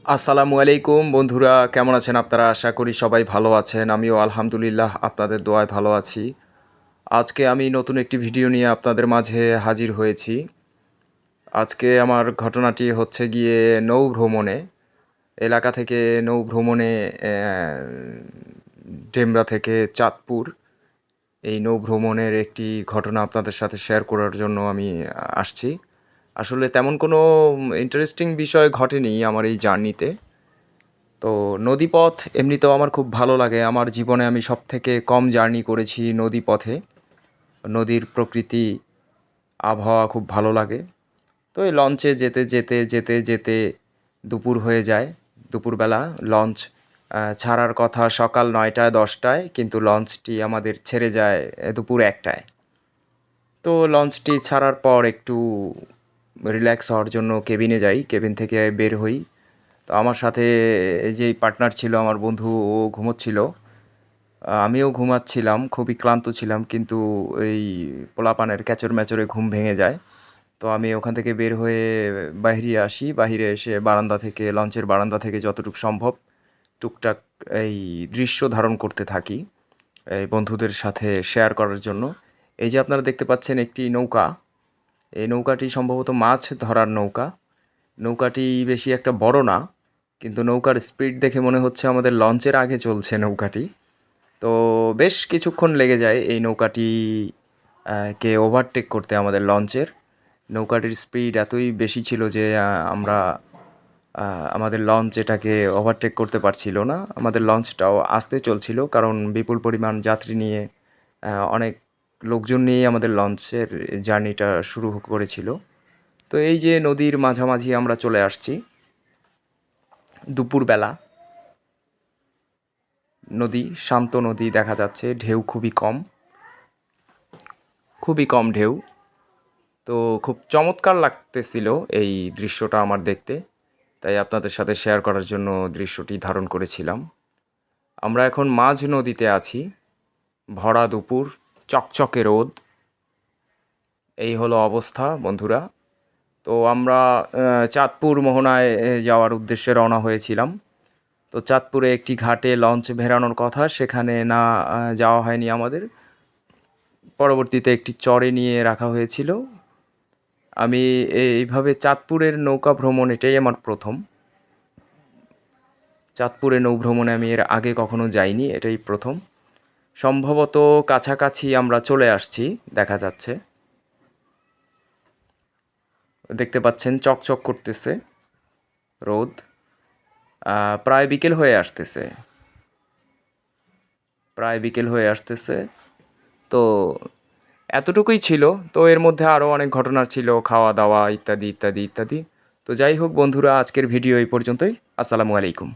আসসালামু আলাইকুম বন্ধুরা, কেমন আছেন আপনারা? আশা করি সবাই ভালো আছেন। আমিও আলহামদুলিল্লাহ আপনাদের দোয়ায় ভালো আছি। আজকে আমি নতুন একটি ভিডিও নিয়ে আপনাদের মাঝে হাজির হয়েছি। আজকে আমার ঘটনাটি হচ্ছে গিয়ে নৌভ্রমণে। এলাকা থেকে নৌভ্রমণে ডেমরা থেকে চাঁদপুর এই নৌভ্রমণের একটি ঘটনা আপনাদের সাথে শেয়ার করার জন্য আমি আসছি। আসলে তেমন কোনো ইন্টারেস্টিং বিষয় ঘটেনি আমার এই জার্নিতে। তো নদীপথ এমনিতেও আমার খুব ভালো লাগে। আমার জীবনে আমি সবথেকে কম জার্নি করেছি নদীপথে। নদীর প্রকৃতি, আবহাওয়া খুব ভালো লাগে। তো এই লঞ্চে যেতে দুপুর হয়ে যায়। দুপুরবেলা লঞ্চ ছাড়ার কথা সকাল ৯টায় ১০টায়, কিন্তু লঞ্চটি আমাদের ছেড়ে যায় দুপুর ১টায়। তো লঞ্চটি ছাড়ার পর একটু রিল্যাক্স হওয়ার জন্য কেবিনে যাই। কেবিন থেকে বের হই। তো আমার সাথে যেই পার্টনার ছিল, আমার বন্ধু, ও ঘুমোচ্ছিল। আমিও ঘুমাচ্ছিলাম, খুবই ক্লান্ত ছিলাম, কিন্তু এই পোলাপানের ক্যাচর-ম্যাচরে ঘুম ভেঙে যায়। তো আমি ওখান থেকে বের হয়ে বাহিরে আসি। বাহিরে এসে বারান্দা থেকে, লঞ্চের বারান্দা থেকে যতটুকু সম্ভব টুকটাক এই দৃশ্য ধারণ করতে থাকি, এই বন্ধুদের সাথে শেয়ার করার জন্য। এই যে আপনারা দেখতে পাচ্ছেন একটি নৌকা, এই নৌকাটি সম্ভবত মাছ ধরার নৌকা। নৌকাটি বেশি একটা বড় না, কিন্তু নৌকার স্পিড দেখে মনে হচ্ছে আমাদের লঞ্চের আগে চলছে নৌকাটি। তো বেশ কিছুক্ষণ লেগে যায় এই নৌকাটি কে ওভারটেক করতে আমাদের লঞ্চের। নৌকাটির স্পিড এতই বেশি ছিল যে আমরা আমাদের লঞ্চ এটাকে ওভারটেক করতে পারছিল না। আমাদের লঞ্চটাও আস্তে চলছিল, কারণ বিপুল পরিমাণ যাত্রী নিয়ে অনেক লোকজন নিয়েই আমাদের লঞ্চের জার্নিটা শুরু করেছিল। তো এই যে নদীর মাঝামাঝি আমরা চলে আসছি দুপুরবেলা। নদী, শান্ত নদী দেখা যাচ্ছে, ঢেউ খুবই কম ঢেউ। তো খুব চমৎকার লাগতেছিল এই দৃশ্যটা আমার দেখতে। তাই আপনাদের সাথে শেয়ার করার জন্য দৃশ্যটি ধারণ করেছিলাম। আমরা এখন মাঝ নদীতে আছি। ভরা দুপুর, চকচকে রোদ। এই হলো অবস্থা বন্ধুরা। তো আমরা চাঁদপুর মোহনায় যাওয়ার উদ্দেশ্যে রওনা হয়েছিলাম। তো চাঁদপুরে একটি ঘাটে লঞ্চ ভেড়ানোর কথা, সেখানে না যাওয়া হয়নি আমাদের। পরবর্তীতে একটি চরে নিয়ে রাখা হয়েছিল। আমি এইভাবে চাঁদপুরের নৌকা ভ্রমণ এটাই আমার প্রথম। চাঁদপুরে নৌভ্রমণে আমি এর আগে কখনো যাইনি, এটাই প্রথম। সম্ভবত কাছাকাছি আমরা চলে আসছি, দেখা যাচ্ছে। দেখতে পাচ্ছেন চকচক করতেছে রোদ। প্রায় বিকেল হয়ে আসতেছে, তো এতটুকুই ছিল। তো এর মধ্যে আরও অনেক ঘটনা ছিল, খাওয়া দাওয়া ইত্যাদি ইত্যাদি ইত্যাদি। তো যাই হোক বন্ধুরা, আজকের ভিডিও এই পর্যন্তই। আসসালামু আলাইকুম।